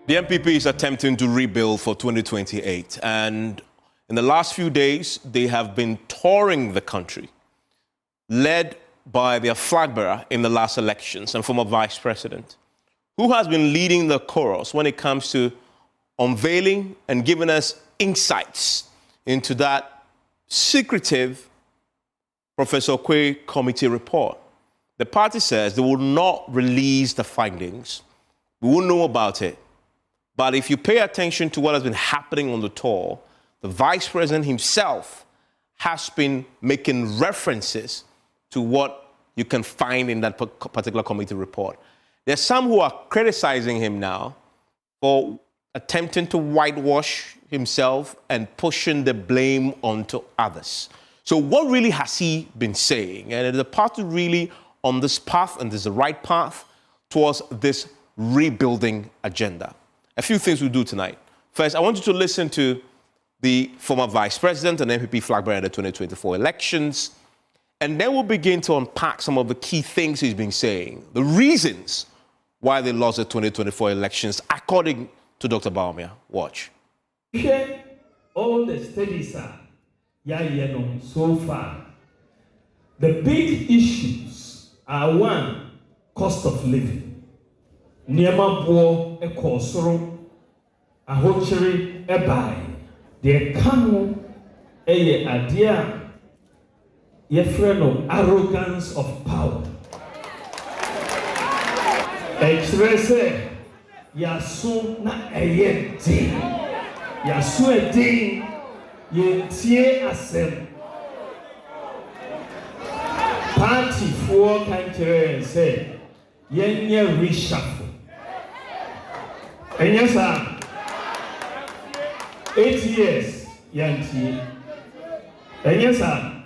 The NPP is attempting to rebuild for 2028, and in the last few days, they have been touring the country, led by their flag bearer in the last elections and former vice president, who has been leading the chorus when it comes to unveiling and giving us insights into that secretive Professor Quay committee report. The party says they will not release the findings. We won't know about it. But if you pay attention to what has been happening on the tour, the vice president himself has been making references to what you can find in that particular committee report. There's some who are criticizing him now for attempting to whitewash himself and pushing the blame onto others. So what really has he been saying? And is the party really on this path, and this is the right path towards this rebuilding agenda? A few things we'll do tonight. First, I want you to listen to the former vice president and NPP flag bearer in the 2024 elections, and then we'll begin to unpack some of the key things he's been saying, the reasons why they lost the 2024 elections, according to Dr. Baumia. Watch. All the studies are so far. The big issues are one, cost of living. Niema bo ekosoro ahochiri ebai de kanu eye adia yefre no arrogance of power expresse yasu na eyenti yasu edin yentie asem party for country say yenye reshuffle. And yes, sir, 8 years, Yanti. And yes, sir,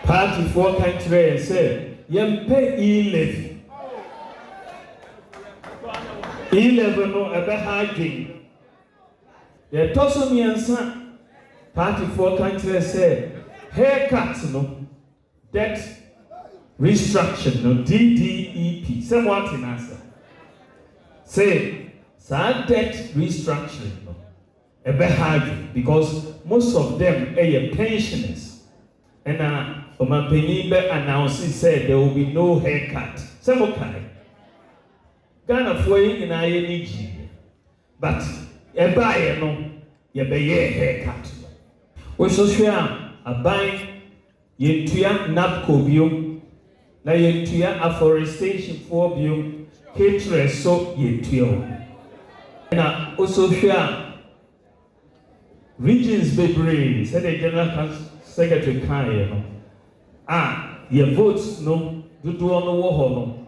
party for country and say, Yempe E11. 11 no ever hiding. The Tosomiansa party for country say, haircuts no, debt restructure no, DDEP. Somewhat in answer. Say, sad debt restructuring, no, a bit hard because most of them are pensioners. And Omapenibe announced said there will be no haircut. Some okay. Ghana for in ING, but a buyer no, you be a haircut. We so share a buy ye tuya napco bium, na ye tuya afforestation for bium. Hatred so ye tio. And also share regions be said the General Secretary Kanye. Your votes no do on the war no.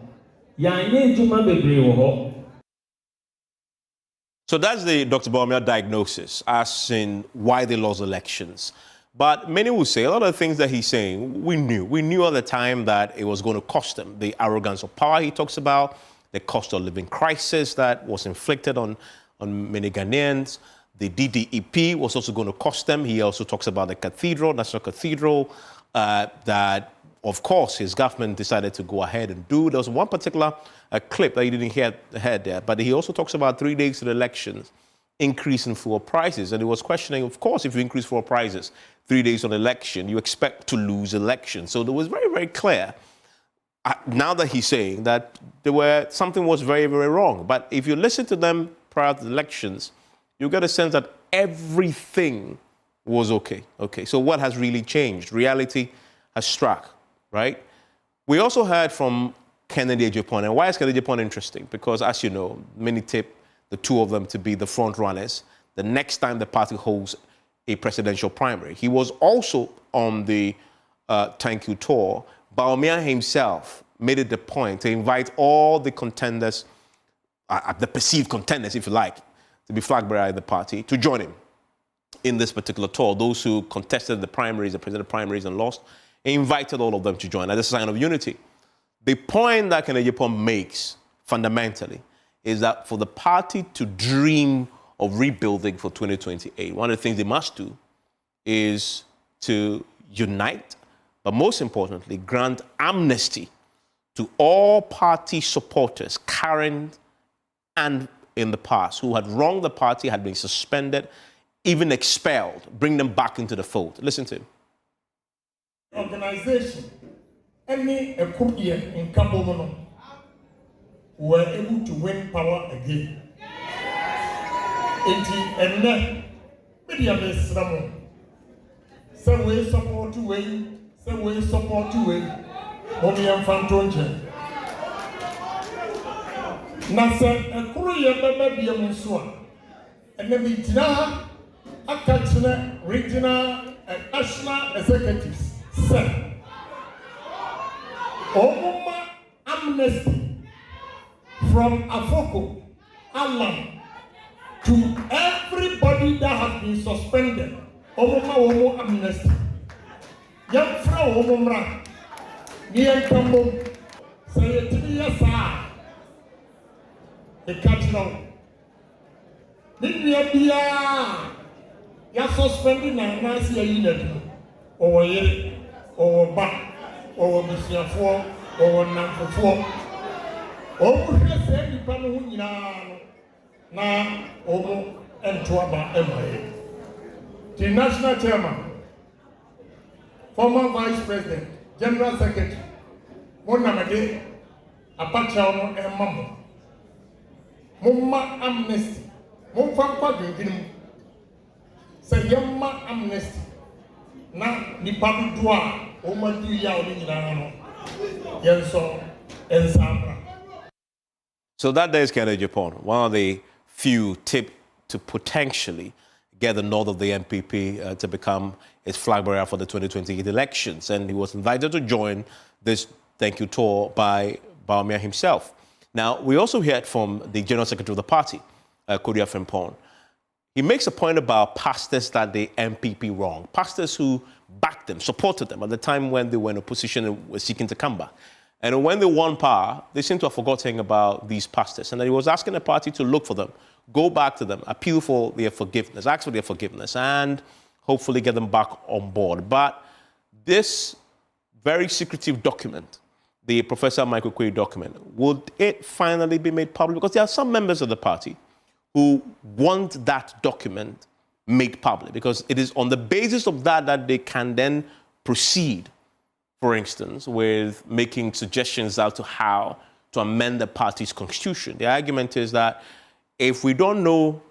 Ya nye juma be wo. So that's the Dr. Baumia diagnosis as in why they lost elections. But many will say a lot of the things that he's saying, we knew. We knew at the time that it was going to cost them. The arrogance of power he talks about, the cost of living crisis that was inflicted on many Ghanaians. The DDEP was also going to cost them. He also talks about the cathedral, National Cathedral, that, of course, his government decided to go ahead and do. There was one particular clip that you didn't hear there, but he also talks about 3 days to the elections, increase in fuel prices. And he was questioning, of course, if you increase fuel prices 3 days on election, you expect to lose elections. So it was very, very clear. Now that he's saying that something was very, very wrong. But if you listen to them prior to the elections, you get a sense that everything was okay. Okay, so what has really changed? Reality has struck, right? We also heard from Kennedy Ejapon. And why is Kennedy Ejapon interesting? Because, as you know, many tip the two of them to be the front runners the next time the party holds a presidential primary. He was also on the Thank You tour. Baumia himself made it the point to invite all the contenders, the perceived contenders, if you like, to be flag bearer in the party, to join him in this particular tour. Those who contested the primaries, the presidential primaries, and lost, he invited all of them to join as a sign of unity. The point that Kennedy Ejapon makes, fundamentally, is that for the party to dream of rebuilding for 2028, one of the things they must do is to unite, but most importantly, grant amnesty to all party supporters, current and in the past, who had wronged the party, had been suspended, even expelled, bring them back into the fold. Listen to him. Organization, any equipment in Kabomono were able to win power again. And then, media based Ramon. Some way support to win, some way support to win. Mommy and Fantonja. Nasa, a Korea baby and Musua. And then we now a country, regional, and national executives. Sir, Obama amnesty from Afoko, Alam, to everybody that has been suspended. Obama amnesty. Young Frau Obama, near Cambo, say 3 years, the cardinal. Did we ya suspended and Nancy a unit or or back, or Monsieur Four, or Number 4. Oh, yes, any panel now, Omo and Tuaba Emma. The National Chairman, former Vice President, General Secretary, Monamade, Apacha and Mamma. Mumma amnesty, Mumfa Grim, say Yamma amnesty. Na nipa doa o ma du ya o nyina no yenso ensambra. So that day is Kennedy Japan, one of the few tipped to potentially get the nod of the NPP to become its flag bearer for the 2028 elections. And he was invited to join this thank you tour by Bawumia himself. Now, we also heard from the General Secretary of the party, Kodia Frimpong. He makes a point about pastors that the NPP wrong, pastors who backed them, supported them at the time when they were in opposition and were seeking to come back. And when they won power, they seem to have forgotten about these pastors. And that he was asking the party to look for them, go back to them, appeal for their forgiveness, ask for their forgiveness, and hopefully get them back on board. But this very secretive document, the Professor Michael Quay document, would it finally be made public? Because there are some members of the party who want that document made public, because it is on the basis of that that they can then proceed, for instance, with making suggestions as to how to amend the party's constitution. The argument is that if we don't know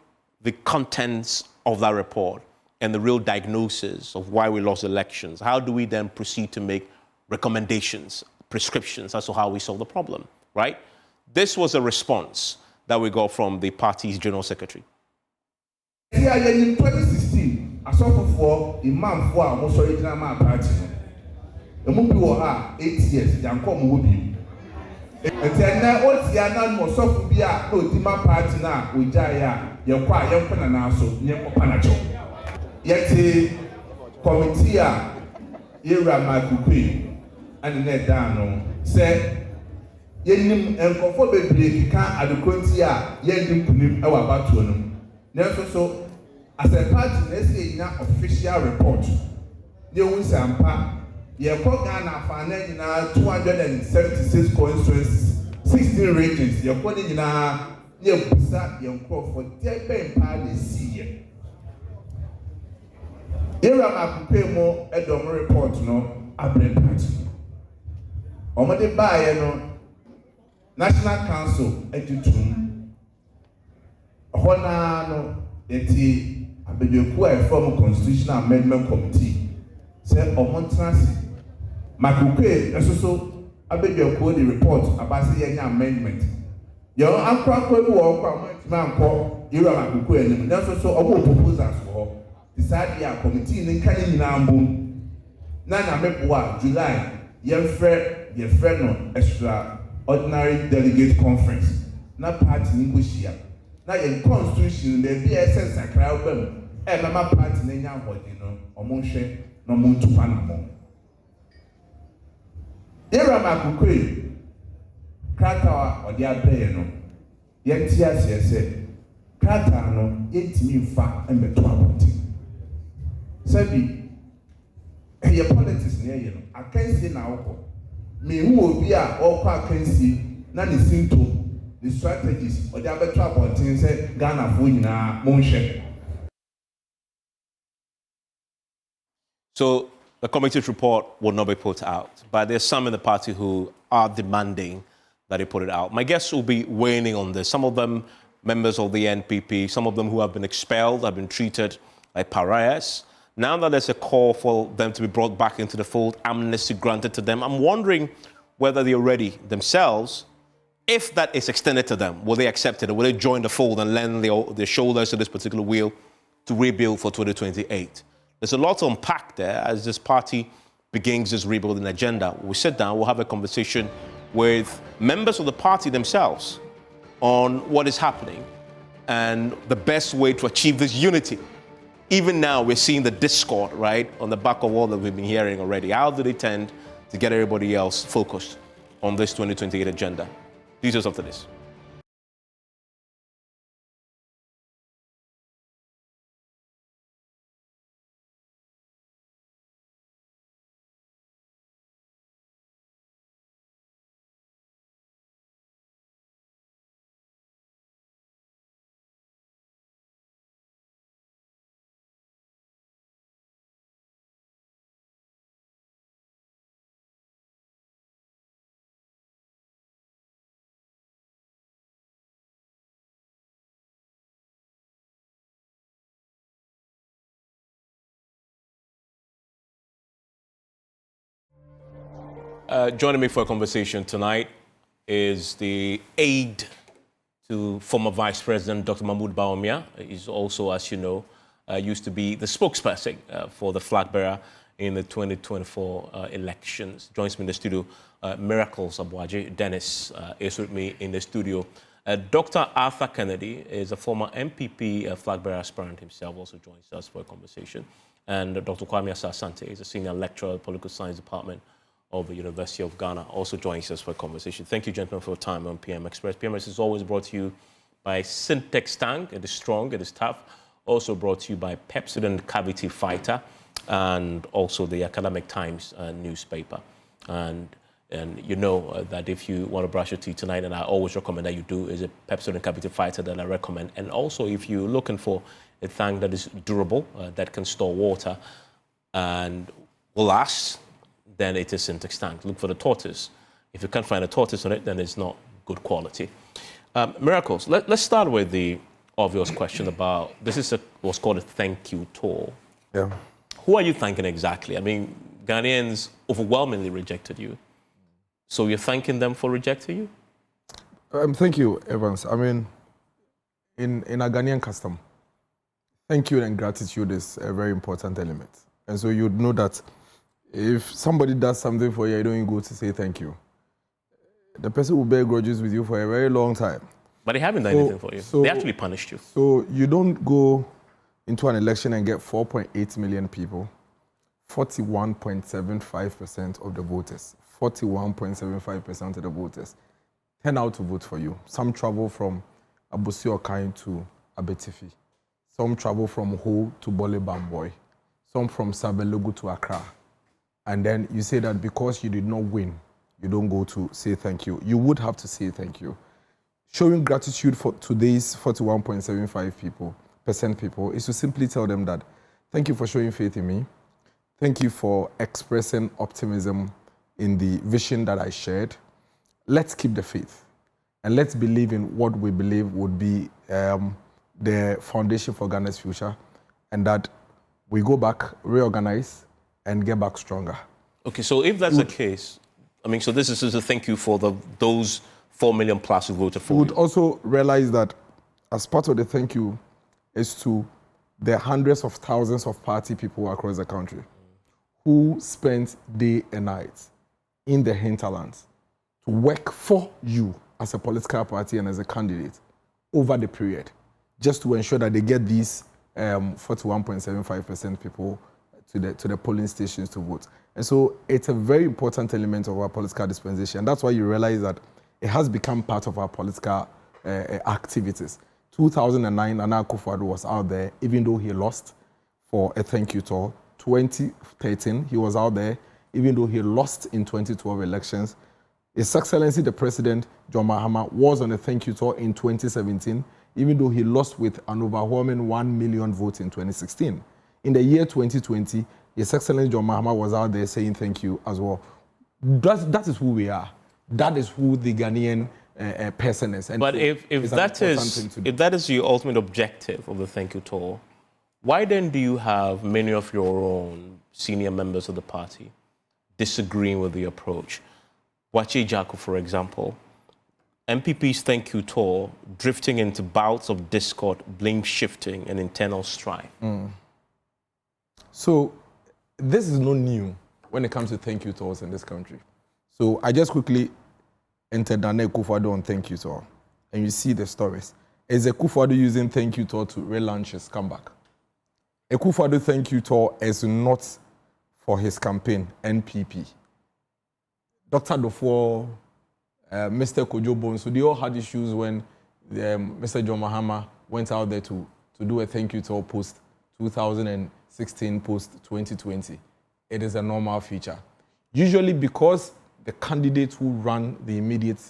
the contents of that report and the real diagnosis of why we lost elections, how do we then proceed to make recommendations, prescriptions as to how we solve the problem, right? This was a response that we got from the party's general secretary. Yeah, in 2016, I saw for Imam for almost original man party. The movie was 8 years, young come with you. And then now, what's the other more soft be a no Dima party now with Jaya, your quiet young Pananaso, near Panacho. Yet a committee, Ira Makupi, and net down, said, Yenim and comfort break can't adequately yenim punim our battle. Never so, as a party, let's say in an official report, there was some part, ye call Ghana for 276 constituencies, 16 regions, you're calling in a near Busa, young crop for 10 pounds this year. Here I could pay more a dome report, no, a brain party. Omade by no. National Council edutum hona no eti abedoku a form constitutional amendment committee say omontrance makukwe esoso abedoku the report about say amendment your ankwa bi wo kwa amontima anko ira makukwe anim na so omo proposals for decide ya committee ni kan nyina mbom na meboa July ye frɛ no extraordinary delegate conference na party ni goshia na ye constitution the BSS sakra obam mama party na nya hodi no omonhwe no montupa na mo era makukwe krata odi abrɛ no ye ti asese krata no yetimi mfa embeto aboti sabi ye politics na ye no akansi na awko me who will be all quite fancy, not the symptom, the strategies, or the other trouble things Ghana for motion. So the committee's report will not be put out, but there's some in the party who are demanding that they put it out. My guests will be weighing on this. Some of them members of the NPP, some of them who have been expelled, have been treated like pariahs. Now that there's a call for them to be brought back into the fold, amnesty granted to them, I'm wondering whether they're ready themselves. If that is extended to them, will they accept it, or will they join the fold and lend their shoulders to this particular wheel to rebuild for 2028? There's a lot to unpack there as this party begins this rebuilding agenda. We'll sit down, we'll have a conversation with members of the party themselves on what is happening and the best way to achieve this unity. Even now, we're seeing the discord, right, on the back of all that we've been hearing already. How do they tend to get everybody else focused on this 2028 agenda? Details after this. Joining me for a conversation tonight is the aide to former Vice President Dr. Mahmoud Bawumia. He's also, as you know, used to be the spokesperson for the flag bearer in the 2024 elections. Joins me in the studio, Miracles Abuaji. Dennis is with me in the studio. Dr. Arthur Kennedy is a former NPP flag bearer aspirant himself, also joins us for a conversation. And Dr. Kwame Asante is a senior lecturer at the Political Science Department of the University of Ghana, also joins us for a conversation. Thank you, gentlemen, for your time on PM Express. PMS is always brought to you by Syntex Tank. It is strong, it is tough. Also brought to you by Pepsodent Cavity Fighter and also the Academic Times newspaper. And you know that if you want to brush your teeth tonight, and I always recommend that you do, is a Pepsodent Cavity Fighter that I recommend. And also, if you're looking for a tank that is durable, that can store water and will last, then it is Syntex Tank. Look for the tortoise. If you can't find a tortoise on it, then it's not good quality. Miracles, let's start with the obvious question about, this is what's called a thank you tour. Yeah. Who are you thanking exactly? I mean, Ghanaians overwhelmingly rejected you. So you're thanking them for rejecting you? Thank you, Evans. I mean, in a Ghanaian custom, thank you and gratitude is a very important element. And so you'd know that if somebody does something for you, you don't go to say thank you. The person will bear grudges with you for a very long time. But they haven't done anything for you. They actually punished you. So you don't go into an election and get 4.8 million people, 41.75% of the voters, 41.75% of the voters turn out to vote for you. Some travel from Abusi Okai to Abetifi. Some travel from Ho to Bole Bamboy. Some from Sabelugu to Accra. And then you say that because you did not win, you don't go to say thank you. You would have to say thank you. Showing gratitude for today's 41.75% people is to simply tell them that thank you for showing faith in me. Thank you for expressing optimism in the vision that I shared. Let's keep the faith and let's believe in what we believe would be the foundation for Ghana's future, and that we go back, reorganize, and get back stronger. Okay, so if that's the case, I mean, so this is a thank you for those 4 million plus who voted for you. We would also realize that as part of the thank you is to the hundreds of thousands of party people across the country who spent day and night in the hinterlands to work for you as a political party and as a candidate over the period, just to ensure that they get these 41.75% people to the polling stations to vote. And so it's a very important element of our political dispensation. That's why you realize that it has become part of our political activities. 2009, Nana Akufo-Addo was out there, even though he lost, for a thank you tour. 2013, he was out there, even though he lost in 2012 elections. His Excellency the President, John Mahama, was on a thank you tour in 2017, even though he lost with an overwhelming 1 million votes in 2016. In the year 2020, His Excellency John Mahama was out there saying thank you as well. That is who we are. That is who the Ghanaian person is. And but so if that is your ultimate objective of the thank you tour, why then do you have many of your own senior members of the party disagreeing with the approach? Wachi Jaku, for example, NPP's thank you tour drifting into bouts of discord, blame shifting, and internal strife. So this is not new when it comes to thank you tours in this country. So I just quickly entered Nana Akufo-Addo on thank you tour, and you see the stories. Is Akufo-Addo using thank you tour to relaunch his comeback? Akufo-Addo thank you tour is not for his campaign, NPP. Dr. Dofo, Mr. Kojo Bonsu, they all had issues when Mr. John Mahama went out there to do a thank you tour post 2016, post 2020. It is a normal feature. Usually because the candidate who ran the immediate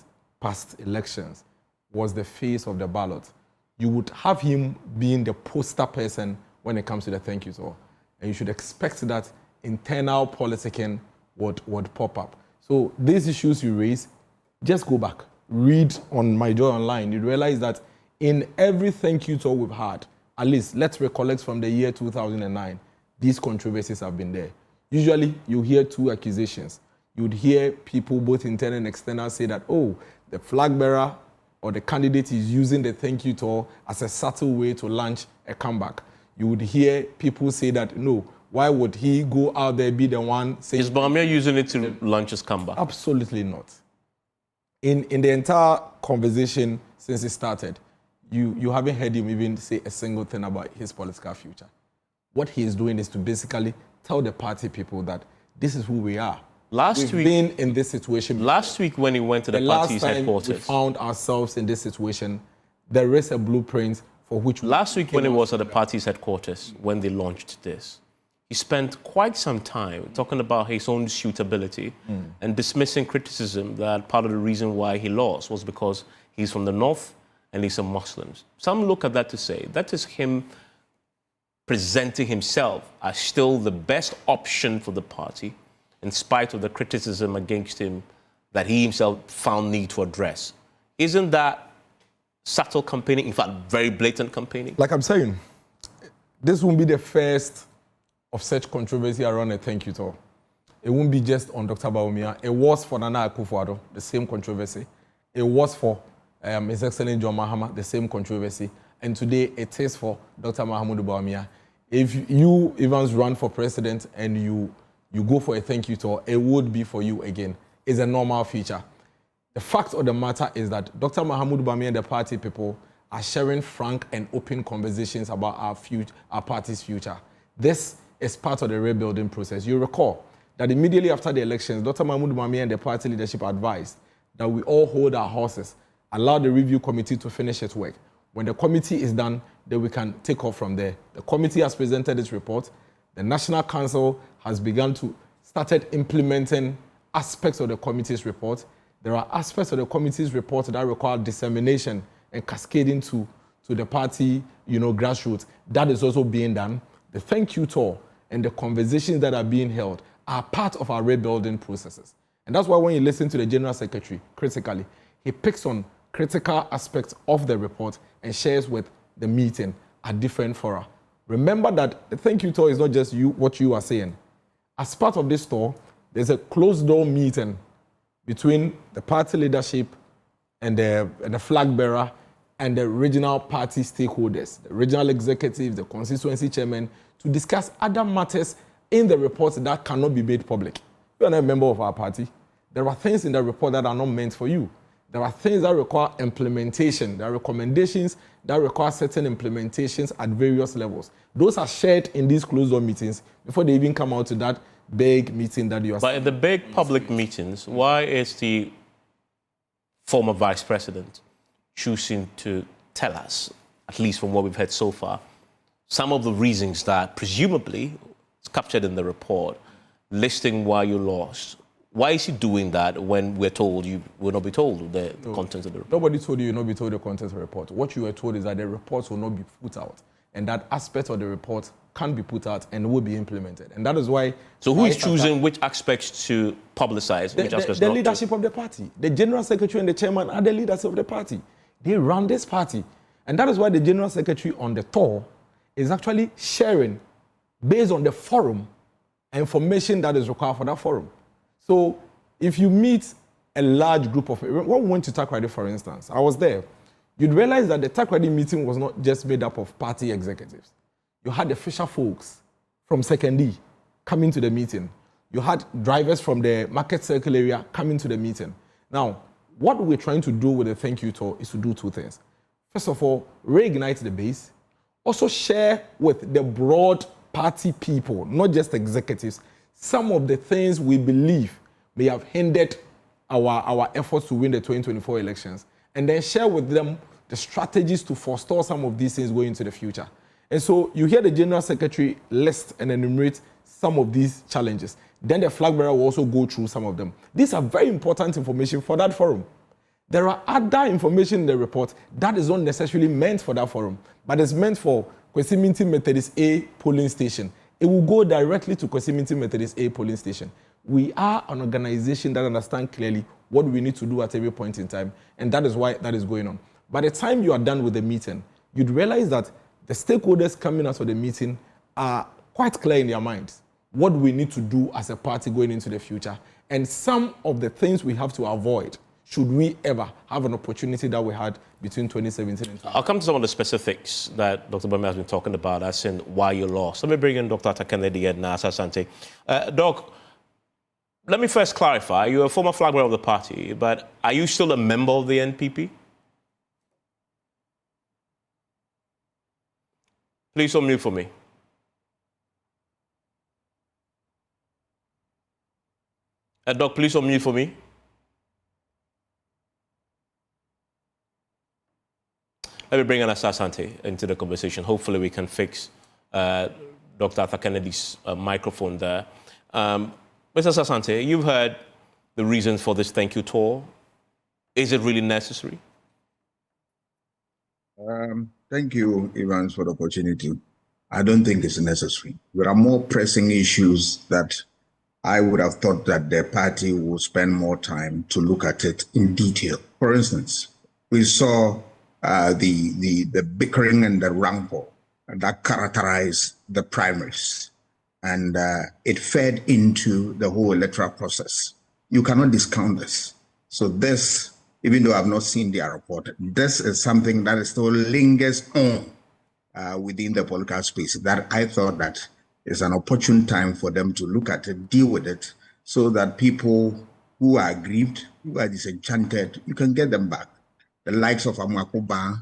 past elections was the face of the ballot, you would have him being the poster person when it comes to the thank you tour. And you should expect that internal politicking would pop up. So these issues you raise, just go back, read on My Joy Online. You realize that in every thank you tour we've had, at least let's recollect from the year 2009, these controversies have been there. Usually you hear two accusations. You'd hear people, both internal and external, say that, oh, the flag bearer or the candidate is using the thank you tour as a subtle way to launch a comeback. You would hear people say that, no, why would he go out there, be the one saying... Is Bawumia using it to launch his comeback? Absolutely not. In the entire conversation since it started, you haven't heard him even say a single thing about his political future. What he is doing is to basically tell the party people that this is who we are. We've been in this situation before. Last week when he went to the party's headquarters, we found ourselves in this situation. There is a blueprint for which... Last week when he was at the party's headquarters, when they launched this, he spent quite some time talking about his own suitability and dismissing criticism that part of the reason why he lost was because he's from the north and he's a Muslim. Some look at that to say that is him presenting himself as still the best option for the party in spite of the criticism against him that he himself found need to address. Isn't that subtle campaigning, in fact, very blatant campaigning? Like I'm saying, this won't be the first of such controversy around a thank you tour. It won't be just on Dr. Bawumia. It was for Nana Akufo-Addo, the same controversy. It was for His Excellency John Mahama, the same controversy. And today it is for Dr. Mahamudu Bawumia. If you, Evans, run for president and you go for a thank you tour, it would be for you again. It's a normal feature. The fact of the matter is that Dr. Mahamudu Bawumia and the party people are sharing frank and open conversations about our party's future. This is part of the rebuilding process. You recall that immediately after the elections, Dr. Mahamudu Bawumia and the party leadership advised that we all hold our horses, allow the review committee to finish its work. When the committee is done, then we can take off from there. The committee has presented its report. The National Council has started implementing aspects of the committee's report. There are aspects of the committee's report that require dissemination and cascading to the party, grassroots. That is also being done. The thank you tour and the conversations that are being held are part of our rebuilding processes. And that's why when you listen to the General Secretary critically, he picks on critical aspects of the report and shares with the meeting at different fora. Remember that the thank you tour is not just what you are saying. As part of this tour, there's a closed-door meeting between the party leadership and the flag bearer and the regional party stakeholders, the regional executives, the constituency chairman, to discuss other matters in the report that cannot be made public. You are not a member of our party. There are things in the report that are not meant for you. There are things that require implementation. There are recommendations that require certain implementations at various levels. Those are shared in these closed-door meetings before they even come out to that big meeting that you are... But in the big public meetings, why is the former vice president choosing to tell us, at least from what we've heard so far, some of the reasons that presumably is captured in the report listing why you lost. Why is he doing that when we're told you will not be told the contents of the report? Nobody told you will not be told the contents of the report. What you were told is that the reports will not be put out, and that aspect of the report can be put out and will be implemented. And that is why... So who is choosing which aspects to publicize, which aspects not? The leadership of the party. The general secretary and the chairman are the leaders of the party. They run this party. And that is why the general secretary on the tour is actually sharing, based on the forum, information that is required for that forum. So if you meet a large group of... When we went to Takoradi, for instance, I was there. You'd realize that the Takoradi meeting was not just made up of party executives. You had the fisher folks from Second coming to the meeting. You had drivers from the market circle area coming to the meeting. Now, what we're trying to do with the thank you tour is to do two things. First of all, reignite the base. Also share with the broad party people, not just executives, some of the things we believe may have hindered our efforts to win the 2024 elections, and then share with them the strategies to forestall some of these things going into the future. And so you hear the General Secretary list and enumerate some of these challenges. Then the flag bearer will also go through some of them. These are very important information for that forum. There are other information in the report that is not necessarily meant for that forum, but it's meant for Kwesi Methodist A polling station. It will go directly to Kwesi Methodist A polling station. We are an organization that understands clearly what we need to do at every point in time, and that is why that is going on. By the time you are done with the meeting, you'd realize that the stakeholders coming out of the meeting are quite clear in their minds what we need to do as a party going into the future, and some of the things we have to avoid should we ever have an opportunity that we had between 2017 and 2020. I'll come to some of the specifics that Dr. Bame has been talking about, as in why you lost. Let me bring in Dr. Kennedy and Asa Sante. Doc, let me first clarify. You're a former flag bearer of the party, but are you still a member of the NPP? Please unmute for me. Doc, please unmute for me. Let me bring Asa Sante into the conversation. Hopefully we can fix Dr. Arthur Kennedy's microphone there. Mr. Sante, you've heard the reasons for this thank you tour. Is it really necessary? Thank you, Evans, for the opportunity. I don't think it's necessary. There are more pressing issues that I would have thought that the party would spend more time to look at it in detail. For instance, we saw the bickering and the rancor that characterized the primaries, and it fed into the whole electoral process. You cannot discount this. So this, even though I've not seen their report, this is something that still lingers on within the political space that I thought that is an opportune time for them to look at it, deal with it, so that people who are aggrieved, who are disenchanted, you can get them back. The likes of Amakuba,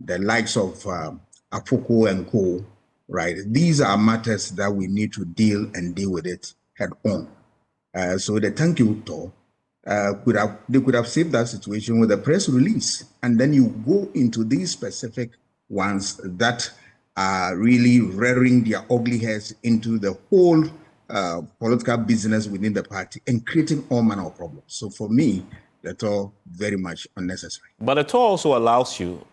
the likes of Apuku and Co., right? These are matters that we need to deal with it head on. So the thank you tour, they could have saved that situation with a press release, and then you go into these specific ones that are really rearing their ugly heads into the whole political business within the party and creating all manner of problems. So for me, the tour very much unnecessary. But the tour also allows you,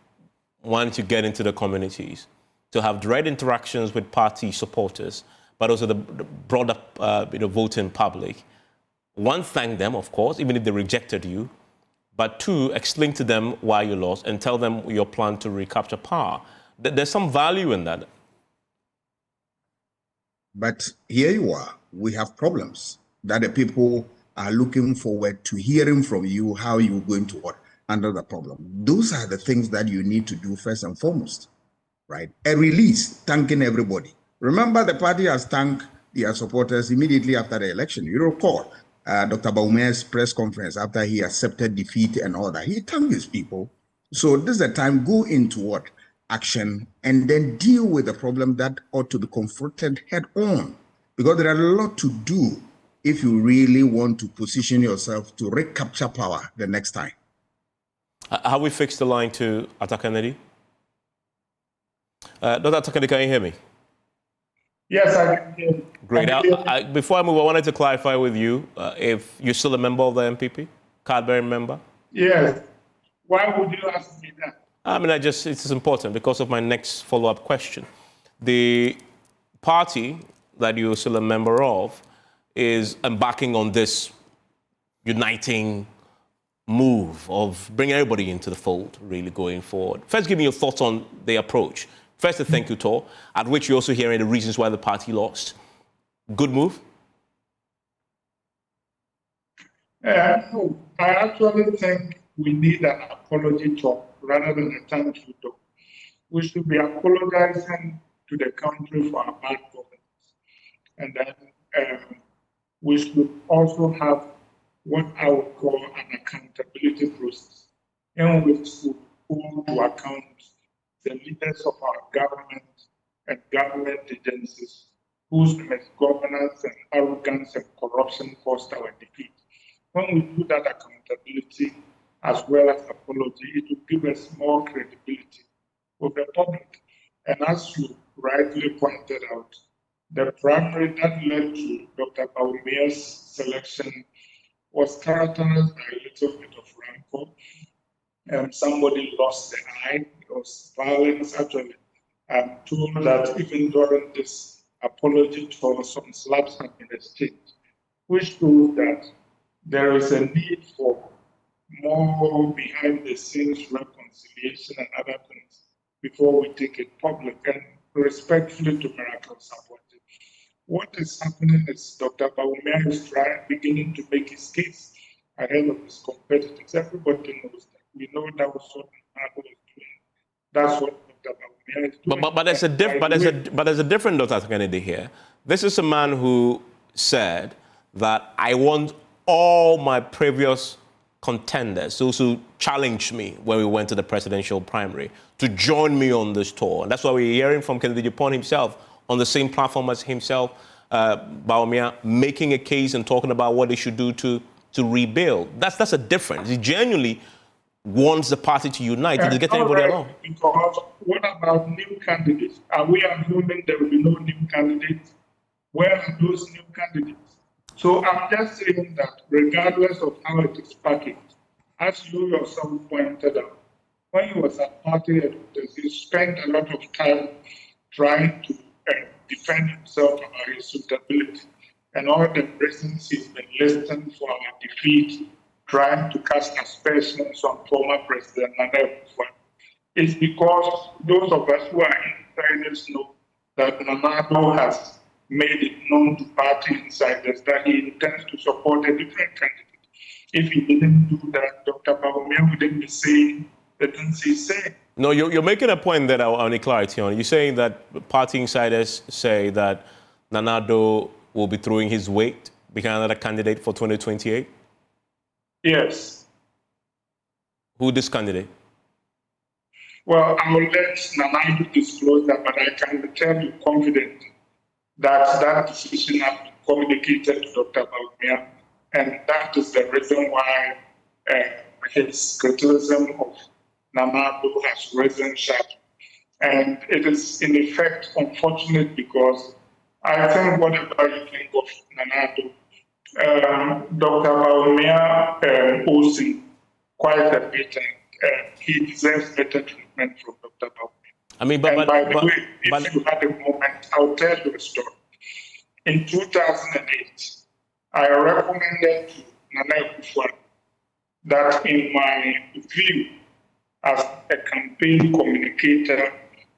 once you get into the communities, to have direct interactions with party supporters, but also the broader voting public. One, thank them, of course, even if they rejected you. But two, explain to them why you lost and tell them your plan to recapture power. There's some value in that. But here you are. We have problems that the people are looking forward to hearing from you how you're going to handle the problem. Those are the things that you need to do first and foremost, right? A release thanking everybody. Remember, the party has thanked their supporters immediately after the election. You recall Dr. Baume's press conference after he accepted defeat and all that. He thanked his people. So this is the time, go into action and then deal with the problem that ought to be confronted head on, because there are a lot to do if you really want to position yourself to recapture power the next time. Have we fixed the line to Arthur Kennedy? Dr. Arthur Kennedy, can you hear me? Yes, I can hear you. Great. Before I move, I wanted to clarify with you if you're still a member of the NPP, card-bearing member. Yes. Why would you ask me that? I mean, it's important because of my next follow-up question. The party that you're still a member of is embarking on this uniting move of bringing everybody into the fold, really going forward. First, give me your thoughts on the approach. First, a thank you tour, at which you're also hearing the reasons why the party lost. Good move? No, I actually think we need an apology talk rather than a thank you talk. We should be apologizing to the country for our bad governance. And then we should also have what I would call an accountability process in which we hold to account the leaders of our government and government agencies whose misgovernance and arrogance and corruption caused our defeat. When we do that accountability as well as apology, it will give us more credibility with the public. And as you rightly pointed out, the primary that led to Dr. Baumia's selection was characterized by a little bit of rancor. Somebody lost the eye. It was violence. Actually, I'm told that even during this apology tour, some slaps have been exchanged, which shows that there is a need for more behind-the-scenes reconciliation and other things before we take it public. And respectfully to Miracle Support, what is happening is Dr. Bawumia is beginning to make his case ahead of his competitors. Everybody knows that. We know that was what Miracle is doing. That's what Dr. Bawumia is doing. But there's a different Dr. Kennedy here. This is a man who said that I want all my previous contenders, those who challenged me when we went to the presidential primary, to join me on this tour. And that's why we're hearing from Kennedy Dupont himself on the same platform as himself, Bawumia, making a case and talking about what they should do to rebuild. That's a difference. He genuinely wants the party to unite and to get everybody along. Because what about new candidates? Are we assuming there will be no new candidates? Where are those new candidates? So I'm just saying that regardless of how it is packaged, as you yourself pointed out, when he was at party headquarters, he spent a lot of time trying to defend himself about his suitability and all the reasons he's been listing for our defeat, trying to cast aspersions on former President Nana Akufo-Addo. It's because those of us who are insiders know that Nana has made it known to party insiders that he intends to support a different candidate. If he didn't do that, Dr. Bawumia wouldn't be saying the things he's saying. No, you're making a point that I need clarity on. You're saying that party insiders say that Nana Addo will be throwing his weight, becoming another candidate for 2028? Yes. Who this candidate? Well, I will let Nana Addo disclose that, but I can tell you confidently that that decision has been communicated to Dr. Bawumia, and that is the reason why his criticism of Nana Addo has risen sharply. And it is in effect unfortunate because I think whatever you think of Nana Addo, Dr. Bawumia owes him quite a bit, and he deserves better treatment from Dr. Bawumia. I mean, by the way, if you had a moment, I'll tell you a story. In 2008, I recommended to Nana Akufo-Addo that in my view, as a campaign communicator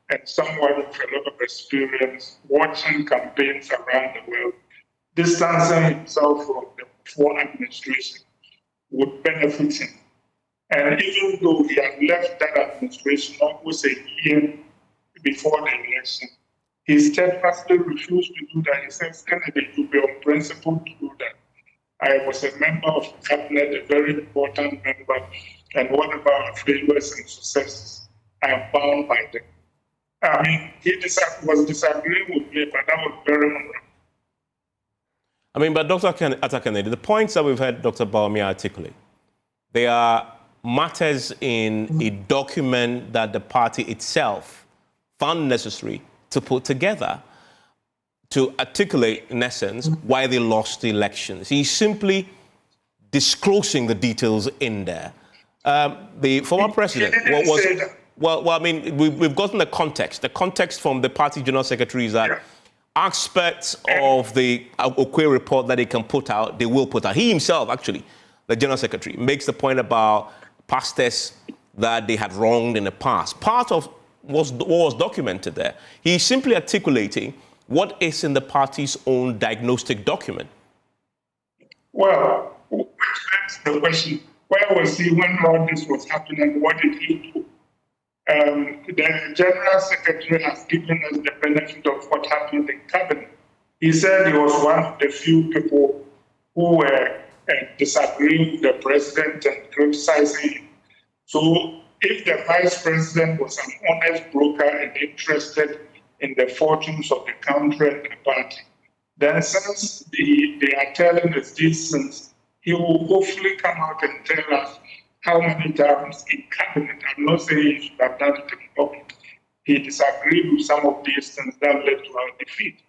and someone with a lot of experience watching campaigns around the world, distancing himself from the Akufo administration would benefit him. And even though he had left that administration almost a year before the election, he steadfastly refused to do that. He said, Kennedy, it would be on principle to do that. I was a member of the cabinet, a very important member, and what about our failures and successes? I am bound by them. I mean, he was disagreeing with me, but that was very honorable. I mean, but Dr. Kennedy, the points that we've heard Dr. Bawumia articulate, they are matters in a document that the party itself found necessary to put together. to articulate, in essence, why they lost the elections. He's simply disclosing the details in there. The former president well, I mean, we've gotten the context. The context from the party general secretary is that aspects of the Okwe report that they can put out, they will put out. He himself, actually, the general secretary, makes the point about pastors that they had wronged in the past. Part of what was documented there. He's simply articulating what is in the party's own diagnostic document. Well, that's the question. Where was he when all this was happening? What did he do? The General Secretary has given us the benefit of what happened in cabinet. He said he was one of the few people who were disagreeing with the president and criticizing him. So if the vice president was an honest broker and interested in the fortunes of the country and the party, then since they are telling us these things, he will hopefully come out and tell us how many times in cabinet, I'm not saying he should have done it in public, he disagreed with some of these things that led to our defeat.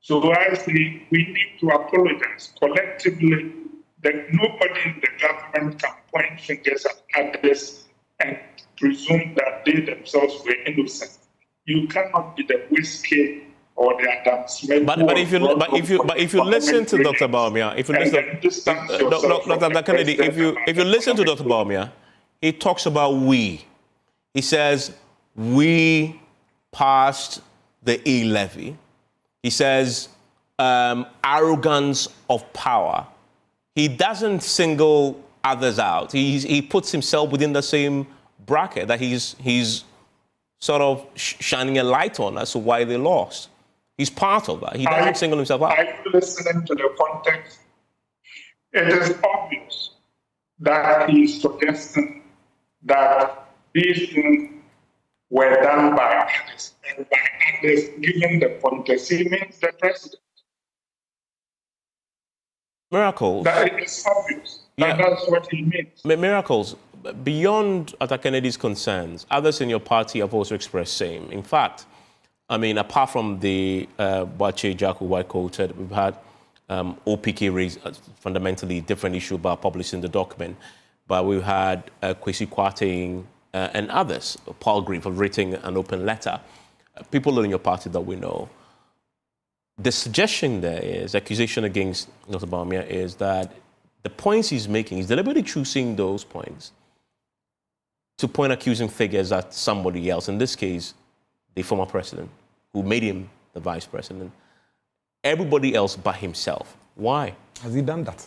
So I say we need to apologize collectively, that nobody in the government can point fingers at others and presume that they themselves were innocent. You cannot be the whiskey or the Adam Smith. But if you listen to Dr. Bawumia, if you listen to Dr. Bawumia, he talks about we. He says we passed the e-levy. He says arrogance of power. He doesn't single others out. He puts himself within the same bracket that he's sort of shining a light on as to why they lost. He's part of that. He doesn't single himself out. Are you listening to the context? It is obvious that he is suggesting that these things were done by others, and by others, given the context, he means the president. Miracles. That is obvious. That's what he means. Miracles. Beyond Arthur Kennedy's concerns, others in your party have also expressed same. In fact, I mean, apart from the Boakye Jack who I quoted, we've had OPK raise a fundamentally different issue about publishing the document, but we've had Kwesi Kwarteng and others. Paul Grieve have written an open letter. People in your party that we know. The suggestion there is, accusation against Dr. Bawumia is that the points he's making, he's deliberately choosing those points to point accusing figures at somebody else. In this case, the former president, who made him the vice president. Everybody else but himself. Why? Has he done that?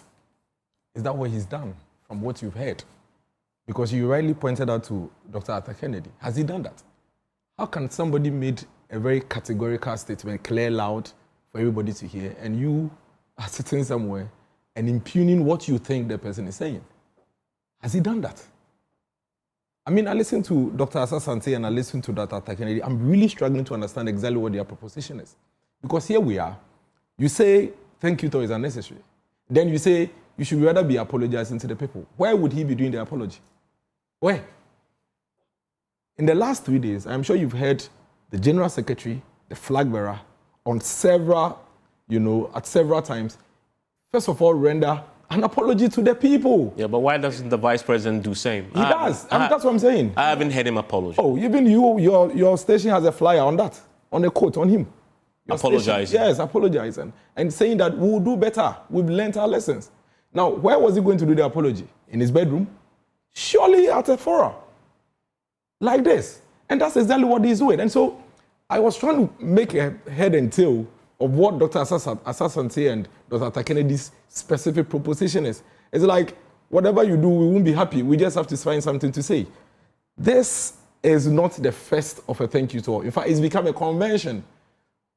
Is that what he's done, from what you've heard? Because you rightly pointed out to Dr. Arthur Kennedy. Has he done that? How can somebody made a very categorical statement, clear, loud, for everybody to hear, and you are sitting somewhere and impugning what you think the person is saying? Has he done that? I mean, I listened to Dr. Asasante and I listened to Dr. Arthur Kennedy. I'm really struggling to understand exactly what their proposition is. Because here we are. You say, thank you, though, is unnecessary. Then you say, you should rather be apologizing to the people. Where would he be doing the apology? Where? In the last 3 days, I'm sure you've heard the General Secretary, the flag bearer, on several, at several times, first of all, render an apology to the people. Yeah, but why doesn't the vice president do same? He does. That's what I'm saying. I haven't heard him apologize. Oh, even your station has a flyer on that, on a quote on him. Apologizing. Yes, apologizing. And saying that we'll do better. We've learned our lessons. Now, where was he going to do the apology? In his bedroom? Surely at a forum. Like this. And that's exactly what he's doing. And so I was trying to make a head and tail of what Dr. Asasante and Dr. Kennedy's specific proposition is. It's like, whatever you do, we won't be happy. We just have to find something to say. This is not the first of a thank you tour. In fact, it's become a convention.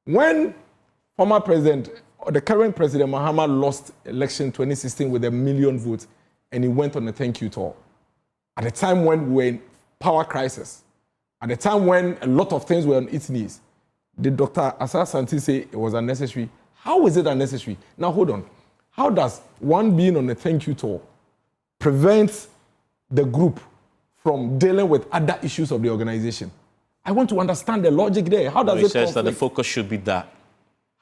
When former president, or the current president, Mahama, lost election 2016 with 1 million votes, and he went on a thank you tour, at a time when we were in power crisis, at a time when a lot of things were on its knees, did Dr. Asasante say it was unnecessary? How is it unnecessary? Now, hold on. How does one being on a thank you tour prevent the group from dealing with other issues of the organization? I want to understand the logic there. How does it says conflict? that the focus should be that.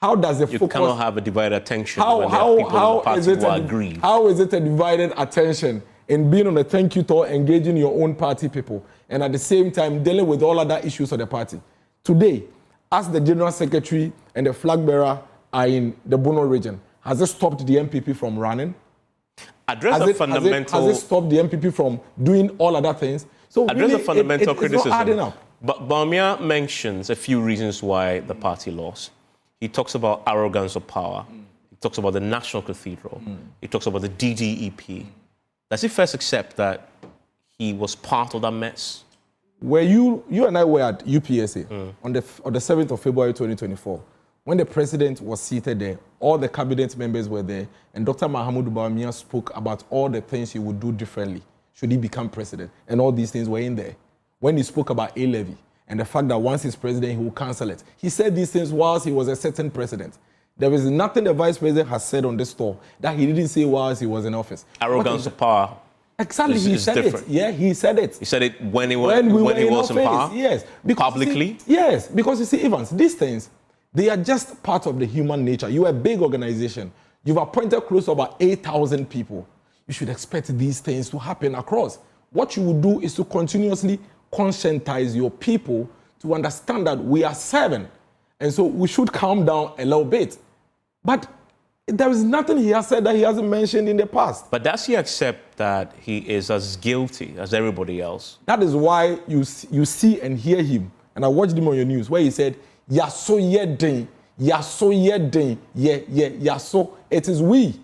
How does the You focus... cannot have a divided attention when there are people in the party who are aggrieved. How is it a divided attention in being on a thank you tour, engaging your own party people, and at the same time dealing with all other issues of the party? Today, as the General Secretary and the flag bearer are in the Bono region, has it stopped the NPP from running? Address the fundamental... Has it stopped the NPP from doing all other things? So address really, the fundamental criticism. It's not adding up. But Bawumia mentions a few reasons why the party lost. He talks about arrogance of power. He talks about the National Cathedral. He talks about the DDEP. Does he first accept that he was part of that mess? Where you and I were at UPSA on the 7th of February 2024, when the president was seated there, all the cabinet members were there, and Dr. Mahamudu Bawumia spoke about all the things he would do differently should he become president, and all these things were in there. When he spoke about A-levy and the fact that once he's president, he will cancel it. He said these things whilst he was a certain president. There is nothing the vice president has said on this tour that he didn't say whilst he was in office. Arrogance of power. Exactly, he said different. It. Yeah, he said it. He said it when he was in power? Yes. Publicly? Yes, because you see, Evans, these things, they are just part of the human nature. You are a big organization. You've appointed close to about 8,000 people. You should expect these things to happen across. What you will do is to continuously conscientize your people to understand that we are serving. And so we should calm down a little bit. But there is nothing he has said that he hasn't mentioned in the past. But does he accept that he is as guilty as everybody else? That is why you see and hear him. And I watched him on your news where he said, Yaso yedin, Yaso yedin, Yaso. It is we.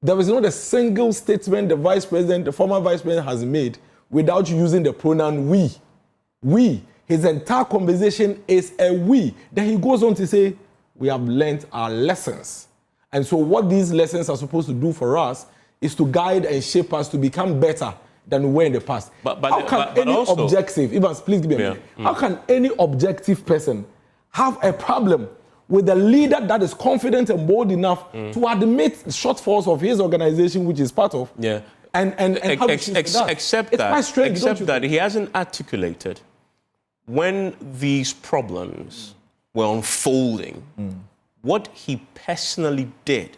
There is not a single statement the former vice president has made without using the pronoun we. We. His entire conversation is a we. Then he goes on to say, we have learned our lessons. And so what these lessons are supposed to do for us is to guide and shape us to become better than we were in the past. How can any objective, Evans, please give me a minute. How can any objective person have a problem with a leader that is confident and bold enough to admit shortfalls of his organization, which is part of, except that he hasn't articulated when these problems were unfolding, what he personally did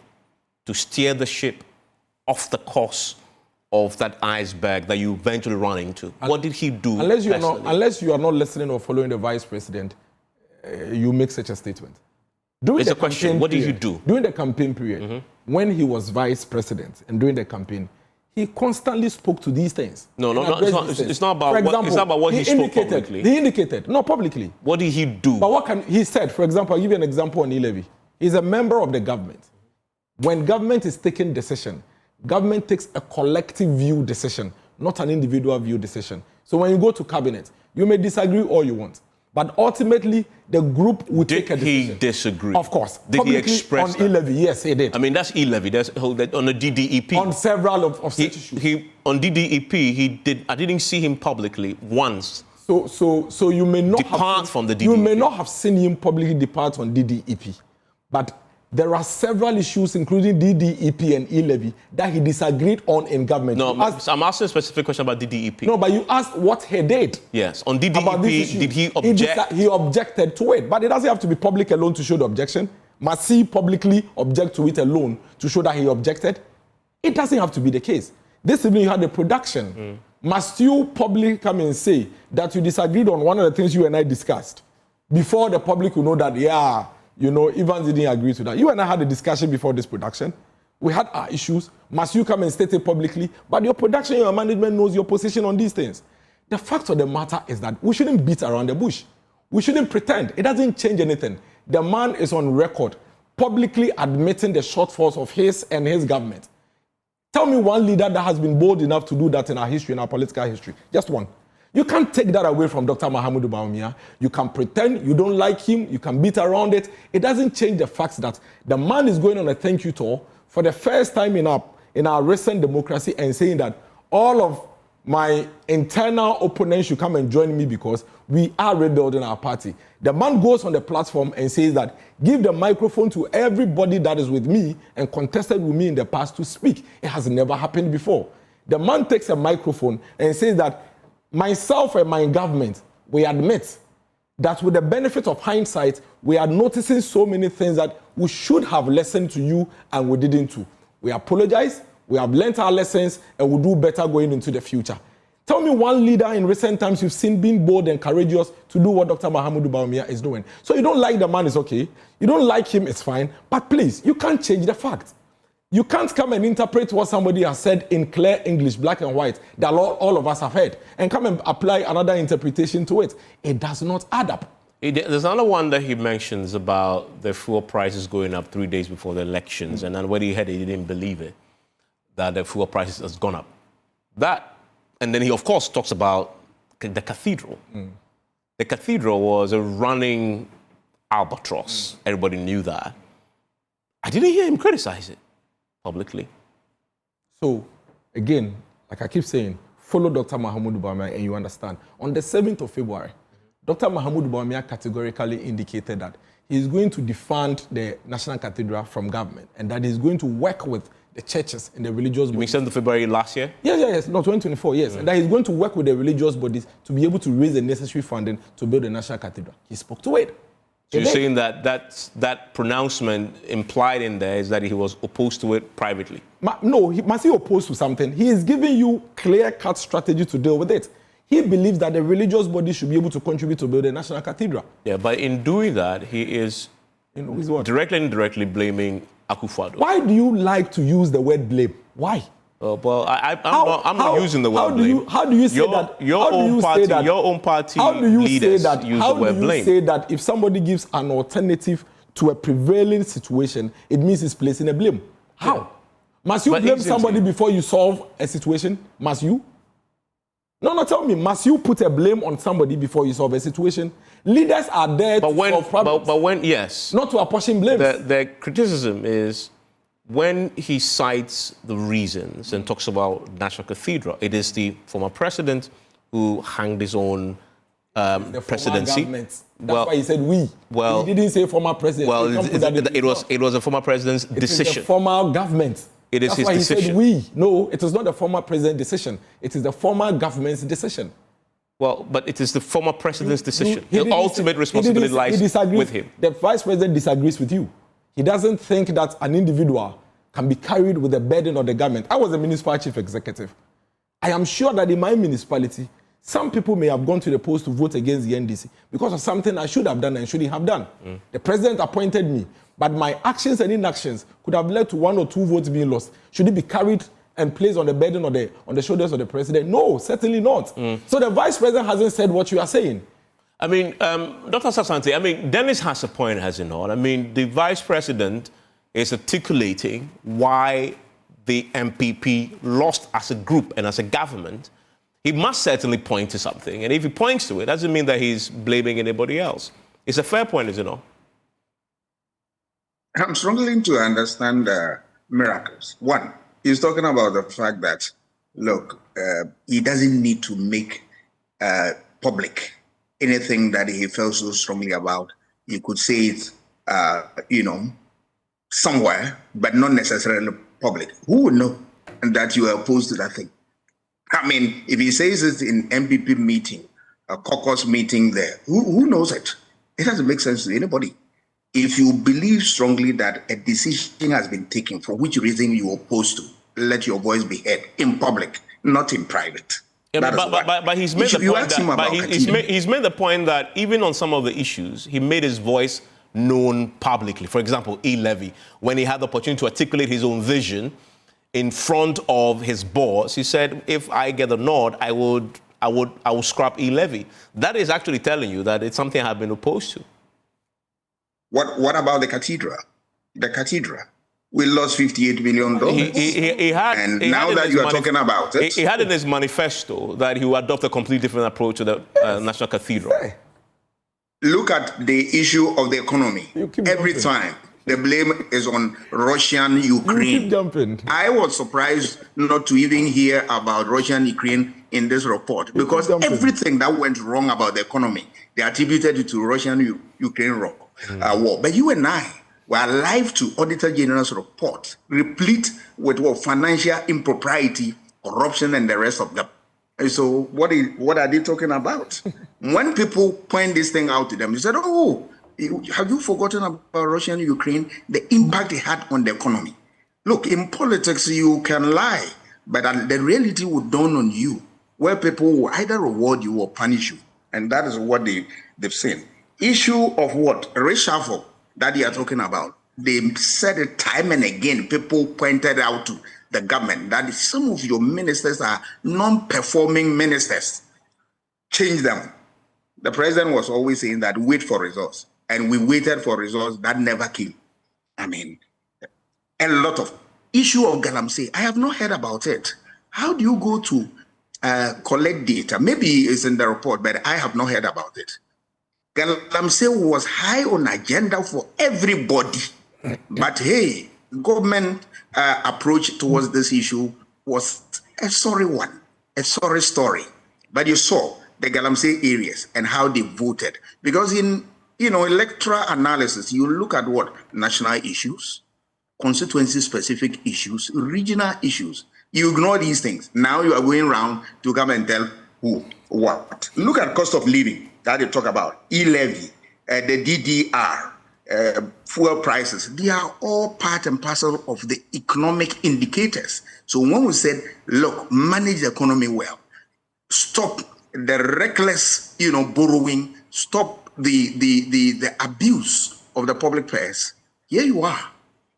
to steer the ship off the course of that iceberg that you eventually run into. What did he do? Unless you are not listening or following the vice president, you make such a statement. It's a question. What did you do? During the campaign period, when he was vice president and during the campaign, he constantly spoke to these things. It's not about what he spoke publicly. He indicated, not publicly. What did he do? But he said, for example, I'll give you an example on e-levy. He's a member of the government. When government is taking decision, government takes a collective view decision, not an individual view decision. So when you go to cabinet, you may disagree all you want. But ultimately, the group will take a decision. Did he disagree? Of course. Did he express on e-levy? Yes, he did. I mean, that's e-levy. That's on the DDEP. On several of such issues. On DDEP, I didn't see him publicly once. So you may not depart from the DDEP. You may not have seen him publicly depart on DDEP. But there are several issues, including DDEP and e-levy, that he disagreed on in government. No, I'm asking a specific question about DDEP. No, but you asked what he did. Yes, on DDEP, did he object? He objected to it, but it doesn't have to be public alone to show the objection. Must he publicly object to it alone to show that he objected? It doesn't have to be the case. This evening you had the production. Must you publicly come and say that you disagreed on one of the things you and I discussed before the public will know that, Evans didn't agree to that. You and I had a discussion before this production. We had our issues. Must you come and state it publicly? But your production, your management knows your position on these things. The fact of the matter is that we shouldn't beat around the bush. We shouldn't pretend. It doesn't change anything. The man is on record publicly admitting the shortfalls of his and his government. Tell me one leader that has been bold enough to do that in our history, in our political history. Just one. You can't take that away from Dr. Mahamudu Bawumia. You can pretend you don't like him. You can beat around it. It doesn't change the fact that the man is going on a thank you tour for the first time in our recent democracy and saying that all of my internal opponents should come and join me because we are rebuilding our party. The man goes on the platform and says that give the microphone to everybody that is with me and contested with me in the past to speak. It has never happened before. The man takes a microphone and says that myself and my government, we admit that with the benefit of hindsight, we are noticing so many things that we should have listened to you and we didn't do. We apologize, we have learnt our lessons, and we'll do better going into the future. Tell me one leader in recent times you've seen being bold and courageous to do what Dr. Mahamudu Bawumia is doing. So you don't like the man, it's okay. You don't like him, it's fine. But please, you can't change the fact. You can't come and interpret what somebody has said in clear English, black and white, that all of us have heard, and come and apply another interpretation to it. It does not add up. There's another one that he mentions about the fuel prices going up 3 days before the elections, and then when he heard it, he didn't believe it, that the fuel prices has gone up. That, and then he, of course, talks about the cathedral. The cathedral was a running albatross. Everybody knew that. I didn't hear him criticize it publicly. So, again, like I keep saying, follow Dr. Mahamudu Bawumia and you understand. On the 7th of February, Dr. Mahamudu Bawumia categorically indicated that he is going to defund the National Cathedral from government and that he's going to work with the churches and the religious bodies. You mean 7th of February last year? Yes, no, 2024, yes. And that he's going to work with the religious bodies to be able to raise the necessary funding to build the National Cathedral. He spoke to it. So you're saying that that pronouncement implied in there is that he was opposed to it privately? No, he must be opposed to something. He is giving you clear-cut strategy to deal with it. He believes that the religious body should be able to contribute to build a national cathedral. Yeah, but in doing that, he is directly and indirectly blaming Akufo-Addo. Why do you like to use the word blame? Why? Well, I'm not using the word blame. How do you say that? Your own party leaders use the word blame. How do you say that if somebody gives an alternative to a prevailing situation, it means it's placing a blame? How? Yeah. Must you blame somebody before you solve a situation? Must you? No, tell me. Must you put a blame on somebody before you solve a situation? Leaders are there to solve problems. But when, yes. Not to apportion blames. The criticism is when he cites the reasons and talks about National Cathedral, it is the former president who hanged his own presidency. That's why he said we. Well, he didn't say former president. Well, it was a former president's decision. It is the former government. It is his decision. That's why he said we. No, it is not the former president's decision. It is the former government's decision. Well, but it is the former president's decision. The ultimate responsibility lies with him. The vice president disagrees with you. He doesn't think that an individual can be carried with the burden of the government. I was a municipal chief executive. I am sure that in my municipality, some people may have gone to the polls to vote against the NDC because of something I should have done and shouldn't have done. The president appointed me, but my actions and inactions could have led to 1 or 2 votes being lost. Should it be carried and placed on the burden on the shoulders of the president? No, certainly not. So the vice president hasn't said what you are saying. I mean, Dr. Sasante, Dennis has a point, has he not? I mean, the vice president is articulating why the NPP lost as a group and as a government. He must certainly point to something. And if he points to it, doesn't mean that he's blaming anybody else. It's a fair point, is it not? I'm struggling to understand miracles. One, he's talking about the fact that, look, he doesn't need to make public anything that he felt so strongly about. He could say it, somewhere, but not necessarily public. Who would know that you are opposed to that thing? I mean, if he says it in NPP meeting, a caucus meeting there, who knows it? It doesn't make sense to anybody. If you believe strongly that a decision has been taken for which reason you oppose to, let your voice be heard in public, not in private. Yeah, but he's made the point he's made the point that even on some of the issues, he made his voice known publicly. For example, e-levy, when he had the opportunity to articulate his own vision in front of his boss, he said, if I get a nod, I will scrap e-levy. That is actually telling you that it's something I've been opposed to. What about the cathedral? The cathedral. We lost $58 million. Now that you are talking about it. He had in his manifesto that he would adopt a completely different approach to the National Cathedral. Look at the issue of the economy. Every time the blame is on Russian Ukraine. Keep jumping. I was surprised not to even hear about Russian Ukraine in this report because everything that went wrong about the economy, they attributed it to Russian Ukraine war. But you and I were alive to Auditor General's report, replete with financial impropriety, corruption, and the rest of them. And so what are they talking about? When people point this thing out to them, they said, oh, have you forgotten about Russia and Ukraine, the impact it had on the economy? Look, in politics, you can lie, but the reality will dawn on you, where people will either reward you or punish you. And that is what they've seen. Issue of what? Reshuffle that they are talking about. They said it time and again. People pointed out to the government that some of your ministers are non-performing ministers. Change them. The president was always saying that wait for results. And we waited for results that never came. I mean, a lot of issue of Galamsey. I have not heard about it. How do you go to collect data? Maybe it's in the report, but I have not heard about it. Galamsey was high on agenda for everybody. But hey, government approach towards this issue was a sorry one, a sorry story. But you saw the Galamsey areas and how they voted. Because in electoral analysis, you look at what? National issues, constituency-specific issues, regional issues. You ignore these things. Now you are going around to come and tell who, what. Look at cost of living that they talk about, e-levy, the DDR, fuel prices. They are all part and parcel of the economic indicators. So when we said, look, manage the economy well, stop the reckless, borrowing, stop the abuse of the public purse, here you are.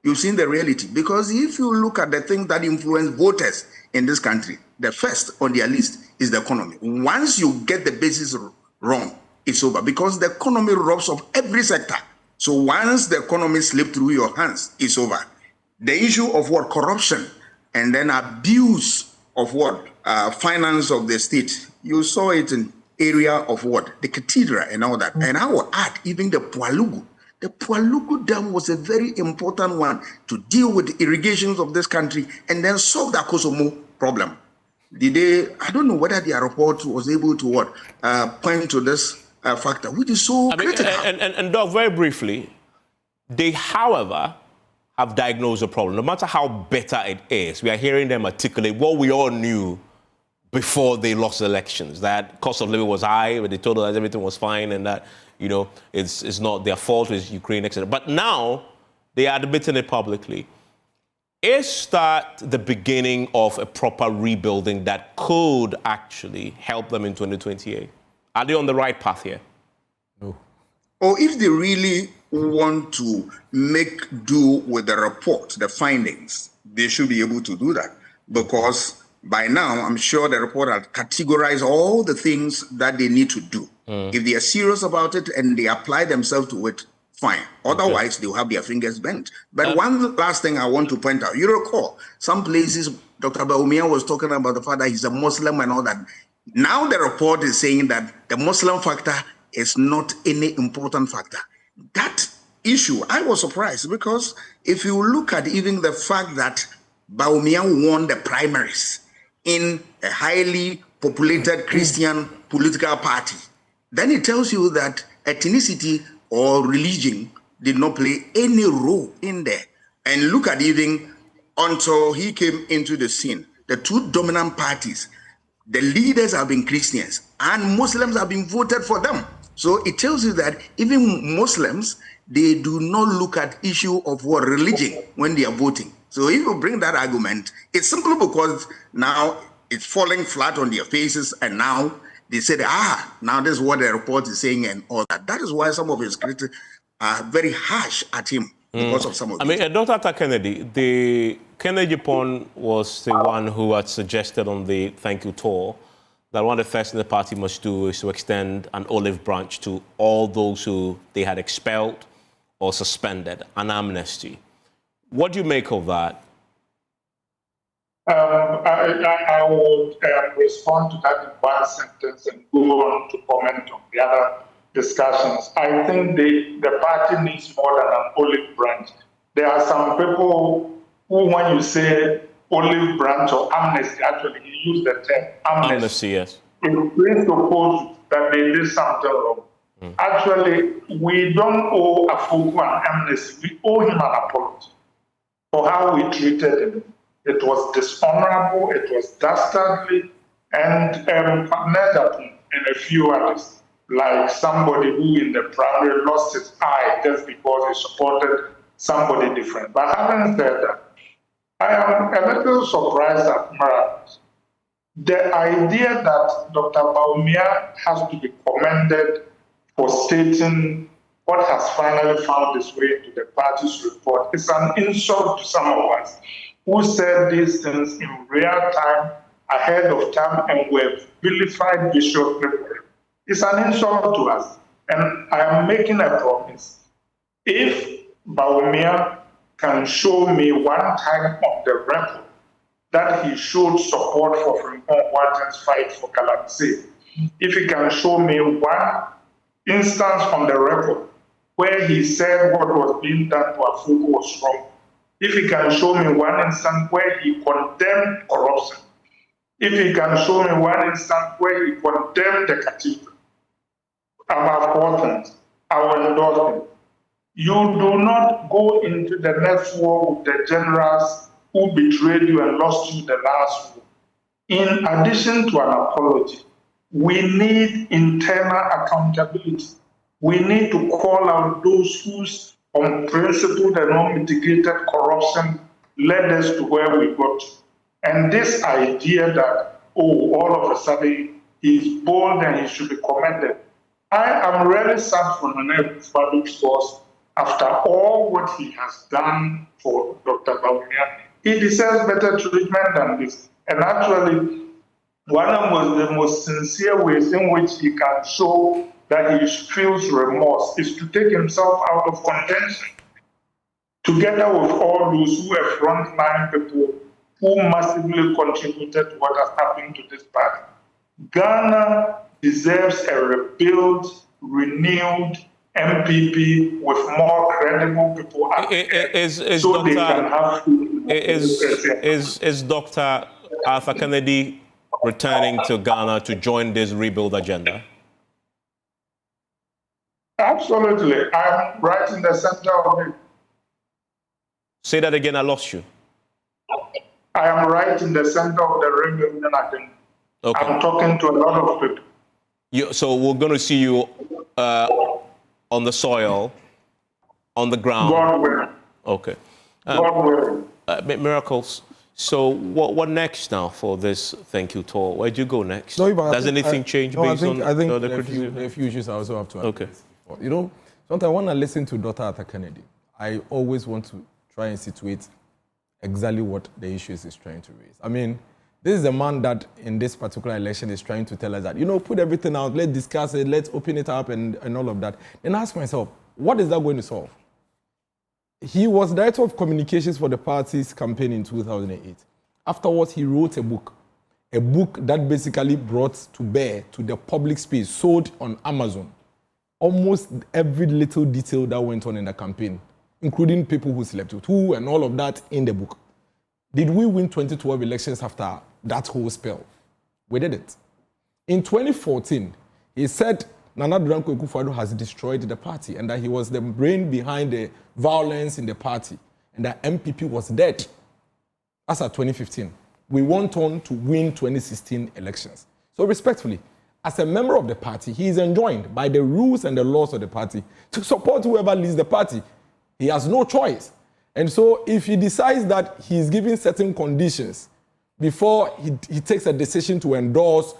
You've seen the reality. Because if you look at the things that influence voters in this country, the first on their list is the economy. Once you get the basis wrong, it's over. Because the economy robs of every sector. So once the economy slips through your hands, it's over. The issue of what? Corruption and then abuse of what? Finance of the state. You saw it in area of what? The cathedral and all that. And I will add even the Pualugu. The Pualugu Dam was a very important one to deal with the irrigations of this country and then solve the Kosovo problem. I don't know whether the report was able to point to this factor, which is so critical. And Doc, very briefly, they, however, have diagnosed the problem. No matter how better it is, we are hearing them articulate what we all knew before they lost the elections, that cost of living was high, but they told us everything was fine and that, it's not their fault, it's Ukraine, etc. But now they are admitting it publicly. Is that the beginning of a proper rebuilding that could actually help them in 2028? Are they on the right path here? No. Or if they really want to make do with the report, the findings, they should be able to do that. Because by now, I'm sure the report has categorized all the things that they need to do. If they are serious about it and they apply themselves to it, fine. Otherwise, they'll have their fingers bent. But one last thing I want to point out. You recall, some places, Dr. Baumia was talking about the fact that he's a Muslim and all that. Now the report is saying that the Muslim factor is not any important factor. That issue, I was surprised because if you look at even the fact that Baumia won the primaries in a highly populated Christian political party, then it tells you that ethnicity or religion did not play any role in there. And look at even until he came into the scene, the two dominant parties, the leaders have been Christians and Muslims have been voted for them. So it tells you that even Muslims, they do not look at issue of what religion when they are voting. So if you bring that argument, it's simply because now it's falling flat on their faces and now they said, now this is what the report is saying and all that. That is why some of his critics are very harsh at him because of some of these. Dr. Kennedy, the Kennedy Japan was the one who had suggested on the thank you tour that one of the first things the party must do is to extend an olive branch to all those who they had expelled or suspended, an amnesty. What do you make of that? I will respond to that in one sentence and go on to comment on the other discussions. I think the party needs more than an olive branch. There are some people who, when you say olive branch or amnesty, actually you use the term amnesty. Yes. It presupposes that they did something wrong. Actually, we don't owe Afuku an amnesty. We owe him an apology for how we treated him. It was dishonorable, it was dastardly, and Nejapun and a few others, like somebody who in the primary lost his eye just because he supported somebody different. But having said that, I am a little surprised at miracles. The idea that Dr. Bawumia has to be commended for stating what has finally found its way into the party's report is an insult to some of us who said these things in real time, ahead of time, and were vilified viciously. It's an insult to us. And I am making a promise. If Bawumia can show me one time on the record that he showed support for Frimpong Walton's fight for Galamsey, if he can show me one instance on the record where he said what was being done to Afuku was wrong, if he can show me one instance where he condemned corruption, if he can show me one instance where he condemned the cathedral, above all things, I will endorse him. You do not go into the next war with the generals who betrayed you and lost you the last war. In addition to an apology, we need internal accountability. We need to call out those whose unprincipled and unmitigated corruption led us to where we got to. And this idea that, oh, all of a sudden he's bold and he should be commended. I am really sad for Nana Akufo-Addo because after all what he has done for Dr. Bawumia, he deserves better treatment than this. And actually, one of the most sincere ways in which he can show that he feels remorse is to take himself out of contention, together with all those who are frontline people who massively contributed to what has happened to this party. Ghana deserves a rebuilt, renewed NPP with more credible people so they can have is Dr. Arthur Kennedy returning to Ghana to join this rebuild agenda? Absolutely. I'm right in the center of it. Say that again, I lost you. I am right in the center of the rebuilding agenda. Okay. I'm talking to a lot of people. So we're going to see you on the soil, on the ground. God willing. Okay. God willing. Miracles. So what next now for this thank you tour? Where do you go next? No, Does anything change based on the criticism? there are a few issues I also have to address. Okay. You know, sometimes when I listen to Dr. Arthur Kennedy, I always want to try and situate exactly what the issues is trying to raise. I mean, this is a man that in this particular election is trying to tell us that, you know, put everything out, let's discuss it, let's open it up and all of that. Then I ask myself, what is that going to solve? He was director of communications for the party's campaign in 2008. Afterwards, he wrote a book that basically brought to bear to the public space, sold on Amazon, almost every little detail that went on in the campaign, including people who slept with who and all of that in the book. Did we win 2012 elections after that whole spell? We did it. In 2014, he said Nana Duranko Akufo-Addo has destroyed the party and that he was the brain behind the violence in the party and that NPP was dead. As at 2015, we went on to win 2016 elections. So respectfully, as a member of the party, he is enjoined by the rules and the laws of the party to support whoever leads the party. He has no choice. And so if he decides that he's giving certain conditions before he takes a decision to endorse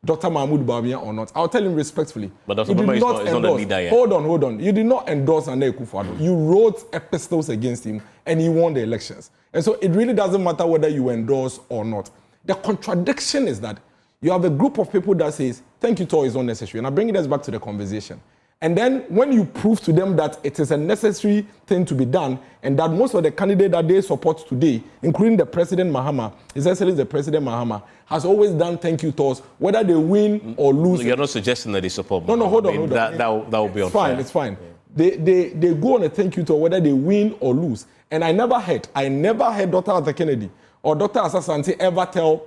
Dr. Mahmoud Bawumia or not, I'll tell him respectfully. But Dr. Bawumia is not the leader yet. Hold on. You did not endorse Nana Akufo-Addo. You wrote epistles against him and he won the elections. And so it really doesn't matter whether you endorse or not. The contradiction is that you have a group of people that says, thank you, Tor is not necessary. And I'm bringing us back to the conversation. And then when you prove to them that it is a necessary thing to be done and that most of the candidates that they support today, including the President Mahama, His Excellency the President Mahama, has always done thank you tours, whether they win or lose. You're not suggesting that they support Mahama. No, hold on. That would be unfair. It's fine. They go on a thank you tour whether they win or lose. And I never heard Dr. Arthur Kennedy or Dr. Asasante ever tell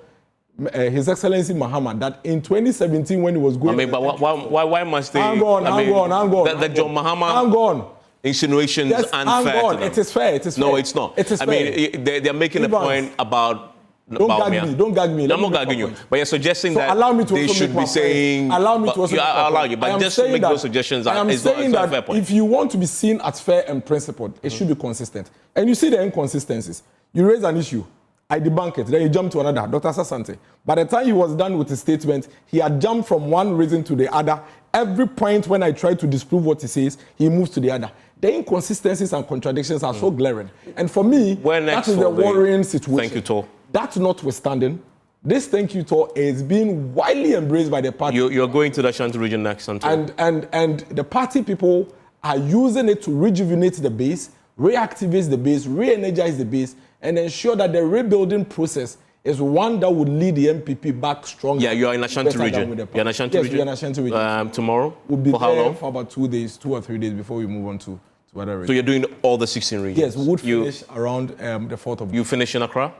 His Excellency Mahama that in 2017 when he was going... I mean, but why must they... Hang on. The John Mahama insinuations unfair to them. It is fair. No, it's not. It is fair. I mean, they're making a point about Don't gag me. Don't gag me. I'm not gagging you. But you're suggesting so that allow me to they should be saying... Allow me to also I'll allow you, but just make those suggestions. I am saying that if you want to be seen as fair and principled, it should be consistent. And you see the inconsistencies. You raise an issue, I debunk it, then you jump to another, Dr. Sasante. By the time he was done with his statement, he had jumped from one reason to the other. Every point when I try to disprove what he says, he moves to the other. The inconsistencies and contradictions are so glaring. And for me, that is the worrying situation. Thank you, Tor. That notwithstanding, this thank you, Tor, is being widely embraced by the party. You're going to the Ashanti region next, Santo. And the party people are using it to rejuvenate the base, reactivate the base, re-energize the base, and ensure that the rebuilding process is one that would lead the NPP back stronger. Yeah, you're in Ashanti region. You're in Ashanti region? Yes, we're in Ashanti region. Tomorrow? We'll be for how long? For about 2 days, 2 or 3 days before we move on to other regions. So you're doing all the 16 regions? Yes, we would finish around the 4th of... You finish in Accra?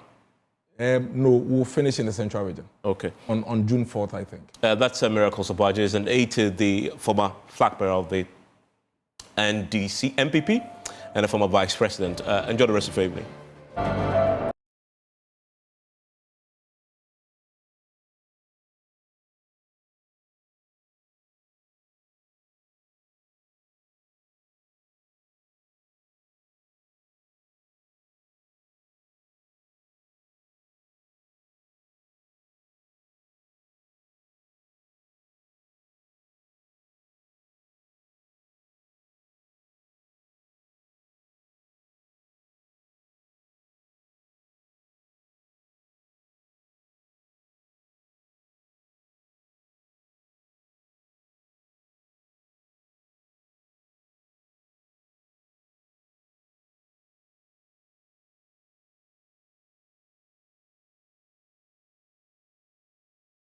No, we'll finish in the Central region. Okay. On June 4th, I think. That's Miracle Sobaji, and aide to the former flag bearer of the NPP and the former vice president. Enjoy the rest of your evening.